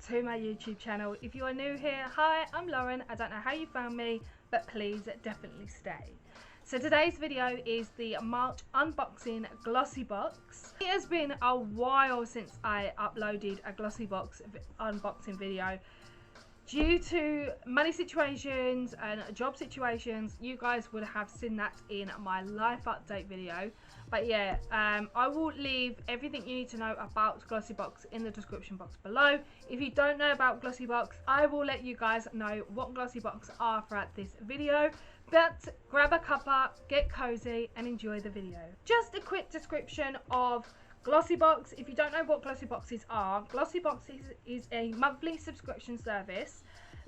to my YouTube channel. If you are new here, hi, I'm Lauren. I don't know how you found me, but please definitely stay. So today's video is the March unboxing Glossybox. It has been a while since I uploaded a Glossybox unboxing video. Due to money situations and job situations, you guys would have seen that in my life update video. But yeah, I will leave everything you need to know about Glossybox in the description box below. If you don't know about Glossybox, I will let you guys know what Glossybox are throughout this video. But grab a cuppa, get cozy and enjoy the video. Just a quick description of Glossybox. If you don't know what Glossyboxes are, Glossybox is a monthly subscription service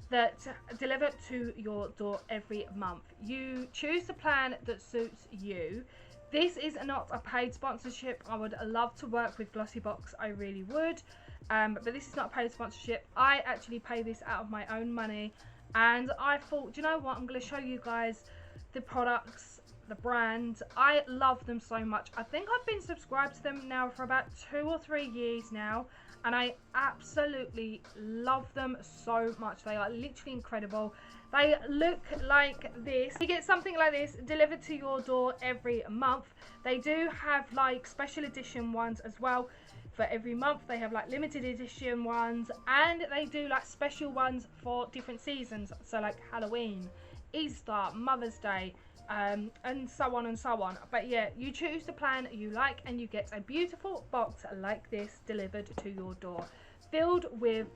that delivered to your door every month. You choose the plan that suits you. This is not a paid sponsorship. I would love to work with Glossybox, I really would, but this is not a paid sponsorship. I actually pay this out of my own money, and I thought, do you know what, I'm going to show you guys the products, the brand. I love them so much. I think I've been subscribed to them now for about 2 or 3 years now, and I absolutely love them so much. They are literally incredible. They look like this. You get something like this delivered to your door every month. They do have like special edition ones as well for every month. They have like limited edition ones, and they do like special ones for different seasons, so like Halloween, Easter, Mother's Day, and so on and so on. But yeah, you choose the plan you like and you get a beautiful box like this delivered to your door, filled with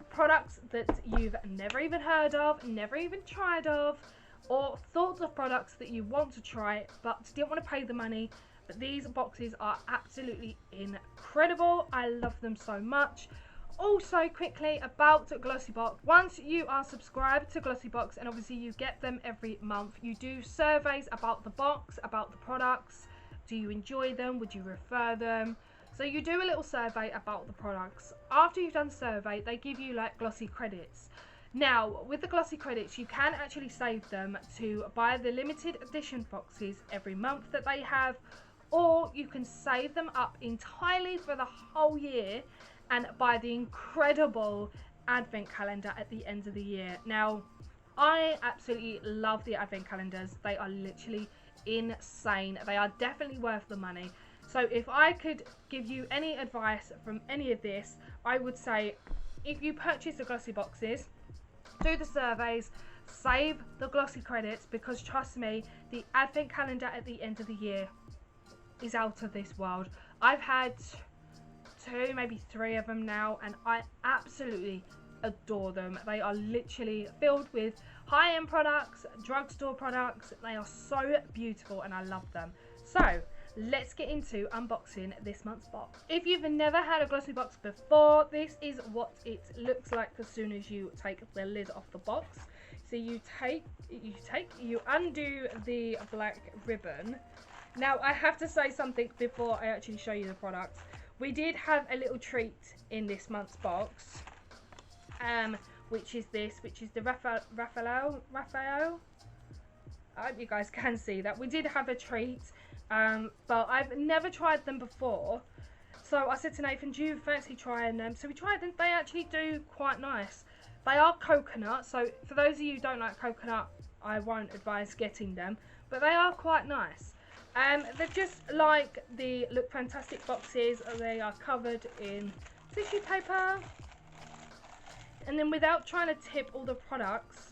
products that you've never even heard of, never even tried of, or thought of products that you want to try but didn't want to pay the money. But these boxes are absolutely incredible. I love them so much. Also, quickly about Glossybox, once you are subscribed to Glossybox, and obviously you get them every month, you do surveys about the box, about the products. Do you enjoy them? Would you refer them? So you do a little survey about the products. After you've done the survey, they give you like glossy credits. Now, with the glossy credits, you can actually save them to buy the limited edition boxes every month that they have, or you can save them up entirely for the whole year and buy the incredible advent calendar at the end of the year. Now, I absolutely love the advent calendars. They are literally insane. They are definitely worth the money. So if I could give you any advice from any of this, I would say if you purchase the glossy boxes, do the surveys, save the glossy credits, because trust me, the advent calendar at the end of the year is out of this world. I've had 2, maybe 3 of them now, and I absolutely adore them. They are literally filled with high-end products, drugstore products. They are so beautiful and I love them. So let's get into unboxing this month's box. If you've never had a Glossybox before, this is what it looks like as soon as you take the lid off the box. So you undo the black ribbon. Now I have to say something before I actually show you the products. We did have a little treat in this month's box, which is the Raphael. I hope you guys can see that. We did have a treat, but I've never tried them before. So I said to Nathan, do you fancy trying them? So we tried them. They actually do quite nice. They are coconut, so for those of you who don't like coconut, I won't advise getting them, but they are quite nice. They're just like the Look Fantastic boxes. They are covered in tissue paper, and then without trying to tip all the products,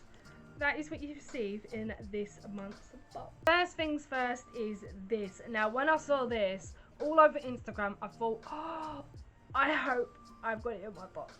that is what you receive in this month's box. First things first is this. Now when I saw this all over Instagram, I thought, oh, I hope I've got it in my box.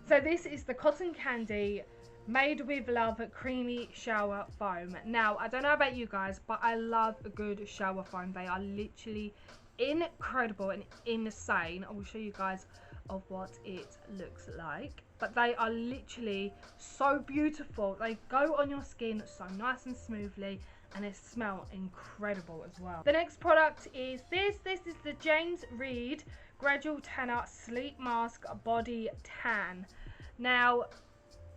So this is the Cotton Candy Made with Love Creamy Shower Foam. Now, I don't know about you guys, but I love a good shower foam. They are literally incredible and insane. I will show you guys of what it looks like. But they are literally so beautiful. They go on your skin so nice and smoothly, and they smell incredible as well. The next product is this. This is the James Read Gradual Tana Sleep Mask Body Tan. Now,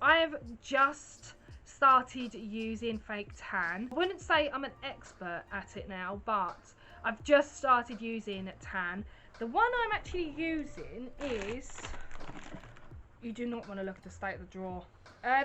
I've just started using fake tan. I wouldn't say I'm an expert at it now, but I've just started using tan. The one I'm actually using is you do not want to look at the state of the drawer.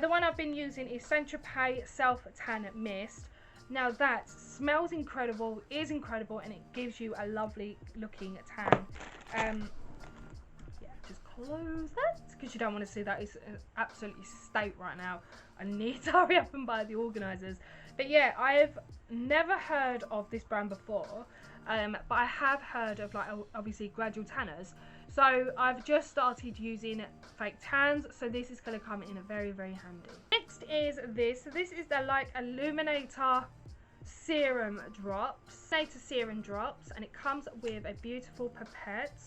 The one I've been using is Tana Self Tana Mist. Now that smells incredible, is incredible, and it gives you a lovely looking tan. Yeah, just close that because you don't want to see that. It's absolutely state right now. I need to hurry up and buy the organisers. But yeah, I've never heard of this brand before, but I have heard of, like, obviously Gradual tanners. So I've just started using fake tans, so this is going to come in very, very handy. Next is this. So this is the like Illuminator Serum drops. Illuminator Serum drops, and it comes with a beautiful pipette.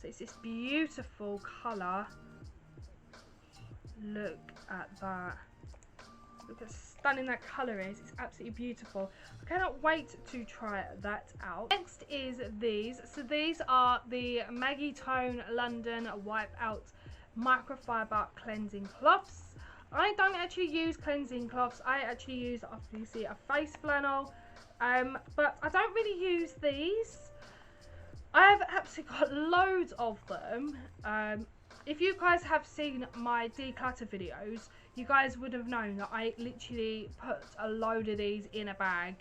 So it's this beautiful colour. Look at that. Look how stunning that colour is. It's absolutely beautiful. I cannot wait to try that out. Next is these. So these are the Maggie Tone London Wipe Out Microfiber Cleansing Cloths. I don't actually use cleansing cloths. I actually use, obviously, a face flannel. But I don't really use these. I've absolutely got loads of them. If you guys have seen my declutter videos, you guys would have known that I literally put a load of these in a bag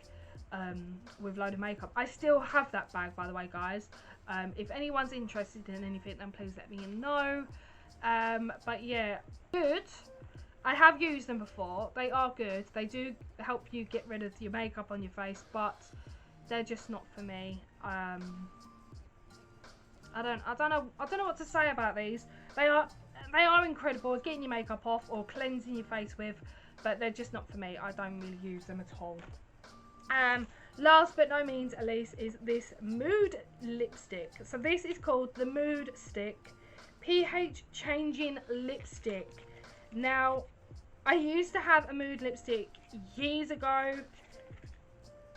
with a load of makeup. I still have that bag, by the way, guys. If anyone's interested in anything, then please let me know. But yeah, good. I have used them before. They are good. They do help you get rid of your makeup on your face, but they're just not for me. I don't know what to say about these. They are incredible at getting your makeup off or cleansing your face with, but they're just not for me. I don't really use them at all. Last but no means least is this Mood lipstick. So this is called the Mood Stick pH Changing Lipstick. Now, I used to have a Mood lipstick years ago.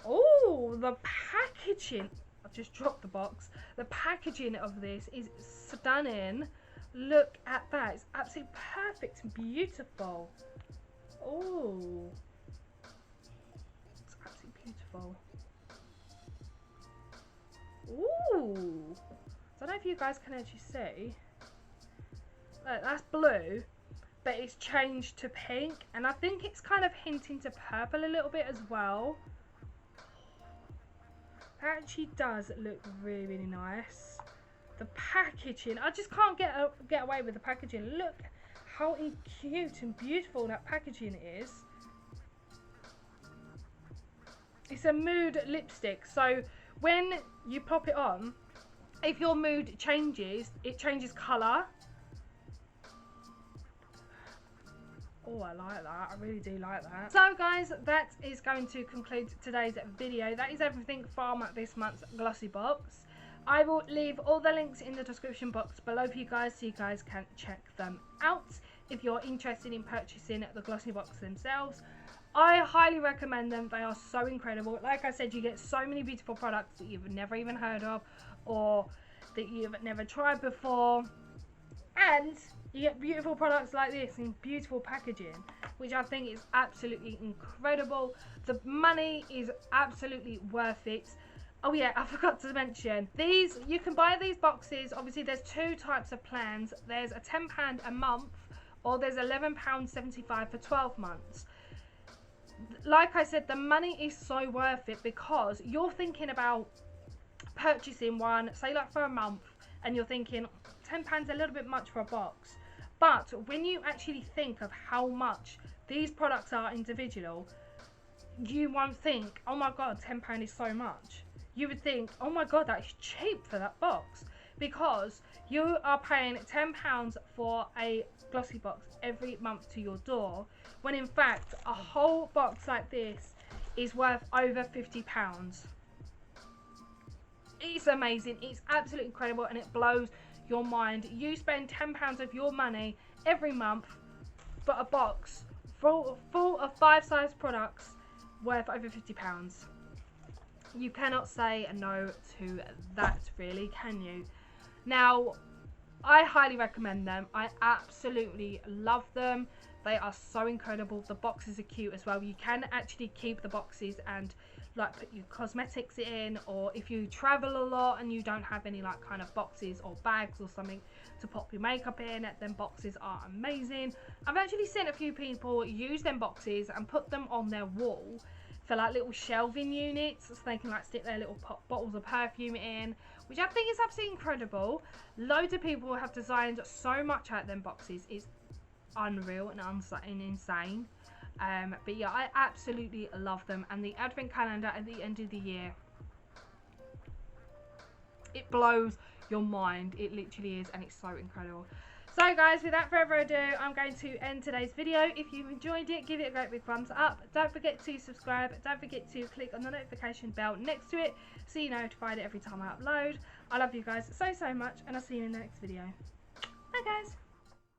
Oh, the packaging. I've just dropped the box. The packaging of this is stunning. Look at that. It's absolutely perfect and beautiful. Oh, it's absolutely beautiful. Ooh, I don't know if you guys can actually see. Look, that's blue, but it's changed to pink, and I think it's kind of hinting to purple a little bit as well. That actually does look really, really nice. The packaging, I just can't get away with the packaging. Look how cute and beautiful that packaging is. It's a Mood lipstick, so when you pop it on, if your mood changes, it changes colour. Oh, I like that. I really do like that. So guys, that is going to conclude today's video. That is everything from this month's Glossybox. I will leave all the links in the description box below for you guys, so you guys can check them out if you're interested in purchasing the Glossybox themselves. I highly recommend them. They are so incredible. Like I said, you get so many beautiful products that you've never even heard of or that you've never tried before, and you get beautiful products like this in beautiful packaging, which I think is absolutely incredible. The money is absolutely worth it. Oh yeah, I forgot to mention, these, you can buy these boxes. Obviously there's two types of plans. There's a £10 a month, or there's £11.75 for 12 months. Like I said, the money is so worth it because you're thinking about purchasing one, say like for a month, and you're thinking £10 a little bit much for a box. But when you actually think of how much these products are individual, you won't think, oh my god, £10 is so much. You would think, oh my god, that is cheap for that box, because you are paying £10 for a Glossybox every month to your door, when in fact a whole box like this is worth over £50. It's amazing. It's absolutely incredible, and it blows your mind. You spend £10 of your money every month for a box full of 5-size products worth over £50. You cannot say no to that, really, can you? Now, I highly recommend them. I absolutely love them. They are so incredible. The boxes are cute as well. You can actually keep the boxes and like put your cosmetics in, or if you travel a lot and you don't have any like kind of boxes or bags or something to pop your makeup in, then boxes are amazing. I've actually seen a few people use them boxes and put them on their wall for like little shelving units, so they can like stick their little bottles of perfume in, which I think is absolutely incredible. Loads of people have designed so much out of them boxes. It's unreal and insane. But yeah, I absolutely love them. And the advent calendar at the end of the year, it blows your mind. It literally is, and it's so incredible. So guys, without further ado, I'm going to end today's video. If you've enjoyed it, give it a great big thumbs up. Don't forget to subscribe. Don't forget to click on the notification bell next to it so you're notified every time I upload. I love you guys so much, and I'll see you in the next video. Bye guys.